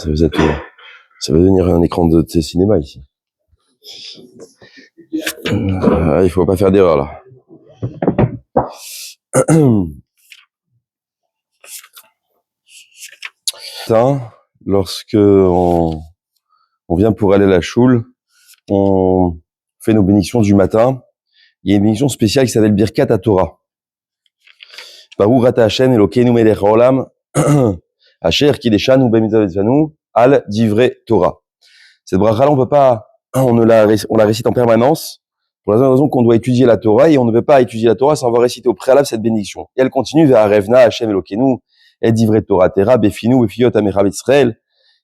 Ça va devenir un écran de cinéma ici. Il faut pas faire d'erreur là. Lorsque on vient pour aller à la choule, on fait nos bénédictions du matin. Il y a une bénédiction spéciale qui s'appelle Birkat HaTorah. Baruch ata Hashem Elokeinu melech haolam asher kideshanu b'mitzvotaну al divrei Torah. Cette bracha-là, on la récite en permanence pour la raison qu'on doit étudier la Torah et on ne peut pas étudier la Torah sans avoir récité au préalable cette bénédiction. Et elle continue vers Revna Hashem Elokeinu et divrei Torah Tera befinu befiyot amecha Israël.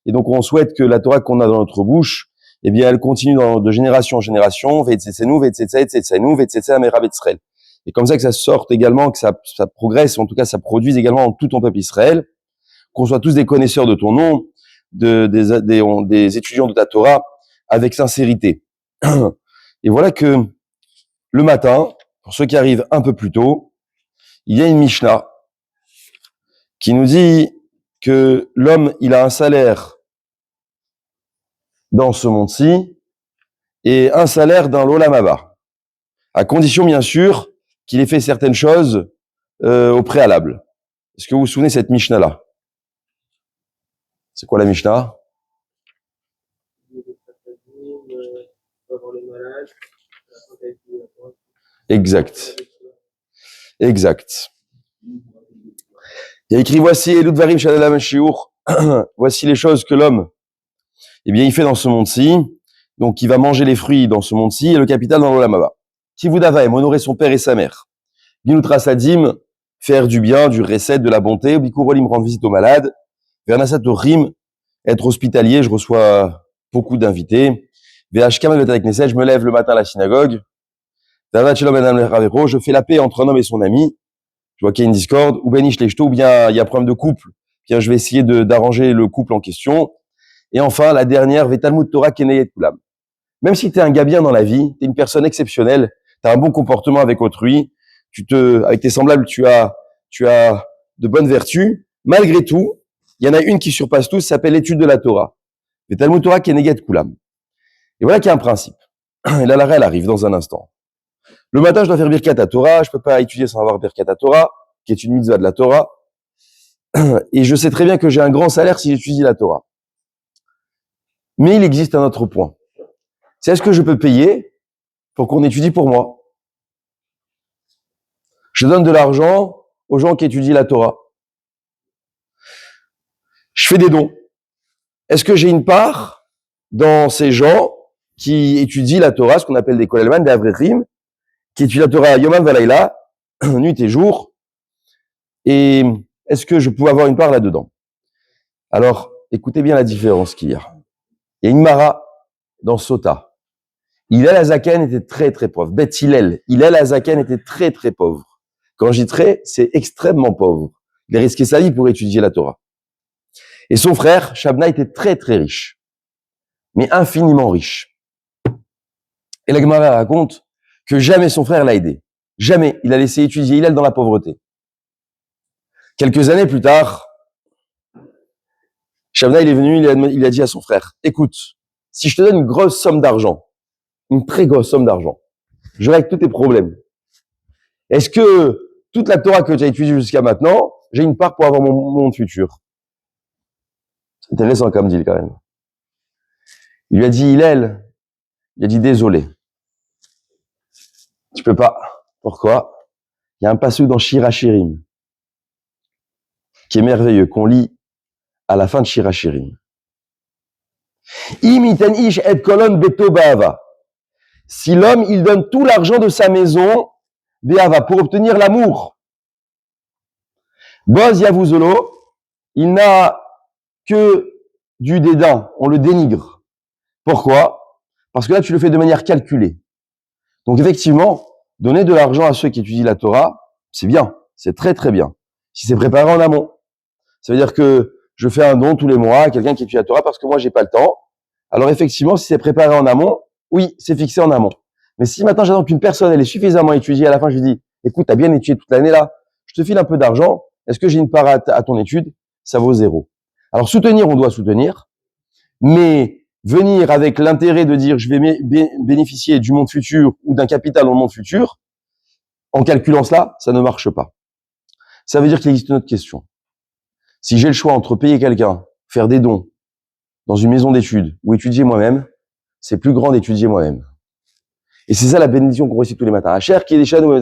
Et donc on souhaite que la Torah qu'on a dans notre bouche, eh bien elle continue de génération en génération, ve'etzetzenu ve'etzetza etzetzenu ve'etzetza amecha Israël. Et comme ça que ça sorte également, que ça progresse, en tout cas ça produise également en tout ton peuple Israël, qu'on soit tous des connaisseurs de ton nom, des étudiants de ta Torah, avec sincérité. Et voilà que le matin, pour ceux qui arrivent un peu plus tôt, il y a une Mishnah qui nous dit que l'homme, il a un salaire dans ce monde-ci et un salaire dans l'Olam Haba, à condition bien sûr qu'il ait fait certaines choses au préalable. Est-ce que vous vous souvenez de cette Mishnah-là? C'est quoi la Mishnah? Exact. Exact. Il y a écrit, voici Eludvarim Shadalam Shiur, voici les choses que l'homme, eh bien, il fait dans ce monde-ci. Donc, il va manger les fruits dans ce monde-ci et le capital dans l'Olam Haba. Kivudavaim, honorer son père et sa mère. Ginutra Sadim, faire du bien, du recette, de la bonté. Bikurolim, rendre visite aux malades. Vernasatorim, être hospitalier, je reçois beaucoup d'invités. Vhkam avec Knesset, je me lève le matin à la synagogue. Je fais la paix entre un homme et son ami. Je vois qu'il y a une discorde, ou benish lechto, ou bien il y a un problème de couple. Bien, je vais essayer d'arranger le couple en question. Et enfin, la dernière, Vetalmud Torah Keneyet Kulam. Même si tu es un gars bien dans la vie, tu es une personne exceptionnelle, tu as un bon comportement avec autrui, avec tes semblables, tu as de bonnes vertus. Malgré tout, il y en a une qui surpasse tout, ça s'appelle l'étude de la Torah. Vetalmud Torah Keneyet Kulam. Et voilà qu'il y a un principe. Et là, la règle arrive dans un instant. Le matin, je dois faire Birkat HaTorah, je peux pas étudier sans avoir Birkat HaTorah, qui est une mitzvah de la Torah. Et je sais très bien que j'ai un grand salaire si j'étudie la Torah. Mais il existe un autre point. C'est est-ce que je peux payer pour qu'on étudie pour moi? Je donne de l'argent aux gens qui étudient la Torah. Je fais des dons. Est-ce que j'ai une part dans ces gens qui étudient la Torah, ce qu'on appelle des Kolelman, des Avrechim, qui étudient la Torah Yomam Valayla, nuit et jour, et est-ce que je peux avoir une part là-dedans? Alors, écoutez bien la différence qu'il y a. Il y a une Mara dans Sota. Hillel Azaken était très très pauvre. Beth Hillel Azaken était très très pauvre. Quand je dis très, c'est extrêmement pauvre. Il a risqué sa vie pour étudier la Torah. Et son frère, Shabna, était très très riche. Mais infiniment riche. Et la Gemara raconte que jamais son frère l'a aidé. Jamais. Il a laissé étudier Hillel dans la pauvreté. Quelques années plus tard, Shabna, il est venu, il a dit à son frère, écoute, si je te donne une grosse somme d'argent, une très grosse somme d'argent, je règle tous tes problèmes. Est-ce que toute la Torah que tu as étudiée jusqu'à maintenant, j'ai une part pour avoir mon monde futur? C'est intéressant comme deal quand même. Il lui a dit, Hillel, il a dit, désolé. Tu peux pas. Pourquoi? Il y a un passage dans Shirachirim qui est merveilleux, qu'on lit à la fin de Shirachirim. Imiten ish et kolon beto ba'ava. Si l'homme, il donne tout l'argent de sa maison, be'ava, pour obtenir l'amour. Boz yavuzolo, il n'a que du dédain, on le dénigre. Pourquoi? Parce que là, tu le fais de manière calculée. Donc effectivement, donner de l'argent à ceux qui étudient la Torah, c'est bien, c'est très très bien. Si c'est préparé en amont. Ça veut dire que je fais un don tous les mois à quelqu'un qui étudie la Torah parce que moi, j'ai pas le temps. Alors effectivement, si c'est préparé en amont, oui, c'est fixé en amont. Mais si maintenant j'attends qu'une personne, elle est suffisamment étudiée, à la fin, je lui dis, écoute, t'as bien étudié toute l'année là, je te file un peu d'argent, est-ce que j'ai une part à ton étude? Ça vaut 0. Alors soutenir, on doit soutenir, mais venir avec l'intérêt de dire je vais bénéficier du monde futur ou d'un capital dans le monde futur, en calculant cela, ça ne marche pas. Ça veut dire qu'il existe une autre question. Si j'ai le choix entre payer quelqu'un, faire des dons dans une maison d'études ou étudier moi-même, c'est plus grand d'étudier moi-même. Et c'est ça la bénédiction qu'on récite tous les matins. Hacher qui est des chanou,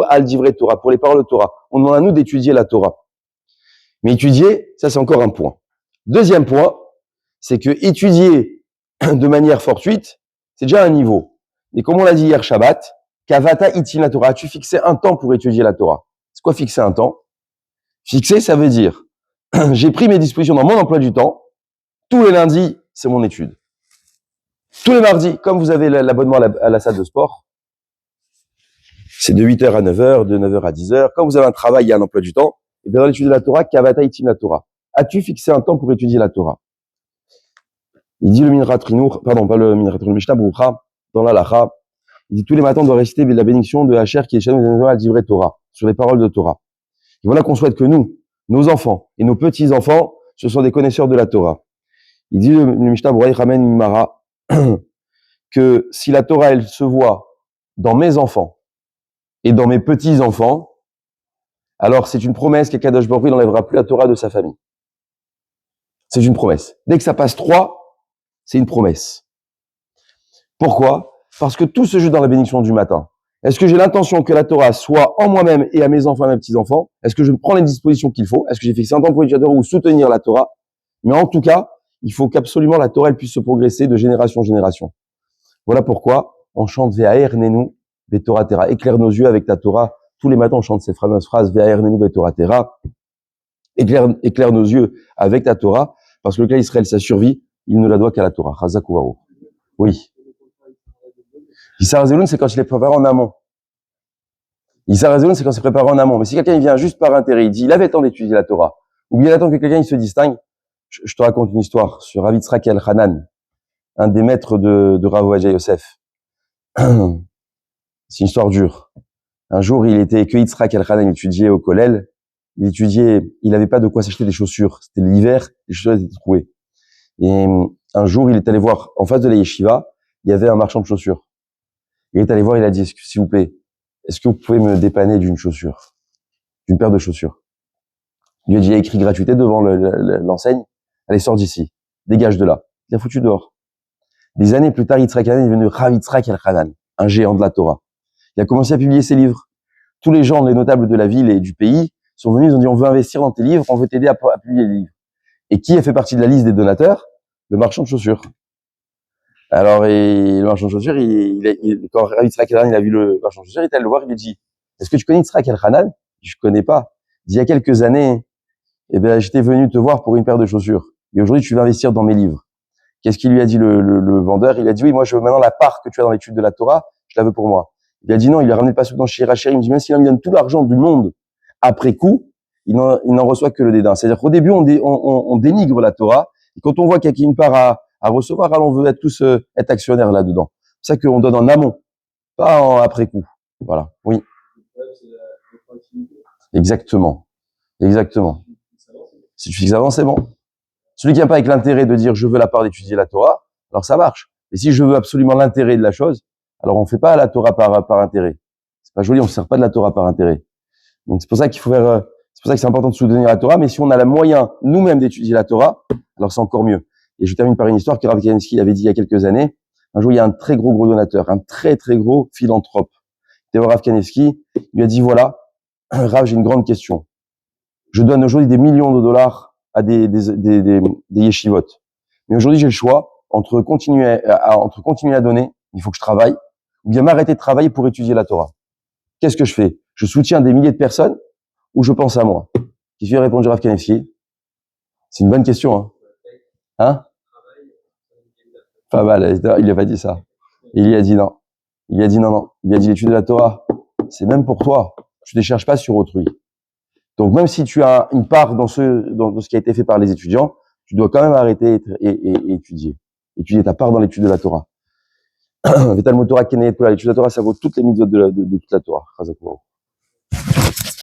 al divrei Torah, pour les paroles de Torah. On demande à nous d'étudier la Torah. Mais étudier, ça c'est encore un point. Deuxième point, c'est que étudier de manière fortuite, c'est déjà un niveau. Et comme on l'a dit hier Shabbat, Kavata itin la Torah, tu fixais un temps pour étudier la Torah. C'est quoi fixer un temps? Fixer, ça veut dire, j'ai pris mes dispositions dans mon emploi du temps, tous les lundis, c'est mon étude. Tous les mardis, comme vous avez l'abonnement à la salle de sport, c'est de 8h à 9h, de 9h à 10h. Quand vous avez un travail, il y a un emploi du temps, et bien dans l'étude de la Torah, Kavata itin la Torah. As-tu fixé un temps pour étudier la Torah? Il dit le Minrat Rinour, pardon, pas le Minrat Rinour, le Mishnah Broucha, dans l'Alacha, il dit tous les matins, on doit réciter la bénédiction de Hacher qui est chez nous à divrei Torah, sur les paroles de Torah. Et voilà qu'on souhaite que nous, nos enfants et nos petits-enfants, ce sont des connaisseurs de la Torah. Il dit le Mishnah Broucha ramène une mara, que si la Torah, elle se voit dans mes enfants et dans mes petits-enfants, alors c'est une promesse qu'Akadosh Baruch Hu n'enlèvera plus la Torah de sa famille. C'est une promesse. Dès que ça passe 3, c'est une promesse. Pourquoi? Parce que tout se joue dans la bénédiction du matin. Est-ce que j'ai l'intention que la Torah soit en moi-même et à mes enfants et à mes petits-enfants? Est-ce que je prends les dispositions qu'il faut? Est-ce que j'ai fixé un temps pour étudier la Torah ou soutenir la Torah? Mais en tout cas, il faut qu'absolument la Torah elle puisse se progresser de génération en génération. Voilà pourquoi on chante Ve'aer Nenu Be'Torah Tera. Éclaire nos yeux avec ta Torah. Tous les matins, on chante ces fameuses phrases Ve'aer Nenu Be'Torah Tera. Éclaire nos yeux avec ta Torah, parce que le clan Israël, sa survie, il ne la doit qu'à la Torah. Chazak u'Baruch. Oui. Issar Zeloun, c'est quand il est préparé en amont. Issar Zeloun, c'est quand il est préparé en amont. Mais si quelqu'un il vient juste par intérêt, il dit, il avait le temps d'étudier la Torah, ou bien il attend que quelqu'un il se distingue, je te raconte une histoire sur Rav Yitzhak el-Hanan, un des maîtres de Rav Ovadia Yosef. C'est une histoire dure. Un jour, il était que Yitzhak el-Hanan étudiait au Kollel. Il étudiait, il n'avait pas de quoi s'acheter des chaussures. C'était l'hiver, les chaussures étaient trouées. Et un jour, il est allé voir, en face de la yeshiva, il y avait un marchand de chaussures. Il est allé voir, il a dit, s'il vous plaît, est-ce que vous pouvez me dépanner d'une chaussure, d'une paire de chaussures? Il lui a dit, il a écrit gratuité devant l'enseigne. Allez, sors d'ici. Dégage de là. Il l'a foutu dehors. Des années plus tard, Yitzhak el-Hanan est devenu Rav Yitzhak el-Hanan, un géant de la Torah. Il a commencé à publier ses livres. Tous les gens, les notables de la ville et du pays, sont venus, ils ont dit, on veut investir dans tes livres, on veut t'aider à publier les livres. Et qui a fait partie de la liste des donateurs? Le marchand de chaussures. Alors, le marchand de chaussures, quand Rav Yitzhak el-Hanan, il a vu le marchand de chaussures, il est allé le voir, il lui a dit, est-ce que tu connais Yitzhak el-Hanan? Je connais pas. Il y a quelques années, eh ben, j'étais venu te voir pour une paire de chaussures. Et aujourd'hui, tu veux investir dans mes livres. Qu'est-ce qu'il lui a dit le vendeur? Il a dit, oui, moi, je veux maintenant la part que tu as dans l'étude de la Torah, je la veux pour moi. Il a dit non, il a ramené le passage dans chez Racher, il me dit, même s'il me donne tout l'argent du monde, après coup, il n'en reçoit que le dédain. C'est-à-dire qu'au début, on dénigre la Torah, et quand on voit qu'il y a une part à recevoir, alors on veut être tous, être actionnaires là-dedans. C'est ça qu'on donne en amont, pas après coup. Voilà. Oui. Exactement. Exactement. Si tu fixes avant, c'est bon. Celui qui vient pas avec l'intérêt de dire je veux la part d'étudier la Torah, alors ça marche. Mais si je veux absolument l'intérêt de la chose, alors on fait pas la Torah par intérêt. C'est pas joli, on se sert pas de la Torah par intérêt. Donc c'est pour ça qu'il faut faire, c'est pour ça que c'est important de soutenir la Torah, mais si on a le moyen nous-mêmes d'étudier la Torah, alors c'est encore mieux. Et je termine par une histoire que Rav Kanevsky avait dit il y a quelques années. Un jour, il y a un très gros donateur, un très très gros philanthrope. Théo Rav Kanevsky lui a dit voilà, Rav, j'ai une grande question. Je donne aujourd'hui des millions de dollars à des yeshivot. Mais aujourd'hui, j'ai le choix entre continuer à donner, il faut que je travaille, ou bien m'arrêter de travailler pour étudier la Torah. Qu'est-ce que je fais? Je soutiens des milliers de personnes ou je pense à moi? Qu'est-ce qu'il a répondu Rav Kanevsky? C'est une bonne question, hein? Hein? Pas mal, il a pas dit ça. Il a dit non. Il a dit non. Il a dit l'étude de la Torah, c'est même pour toi. Tu ne les cherches pas sur autrui. Donc même si tu as une part dans ce qui a été fait par les étudiants, tu dois quand même arrêter et étudier. Étudier ta part dans l'étude de la Torah. L'étude de la Torah, ça vaut toutes les mitzvot de toute la Torah.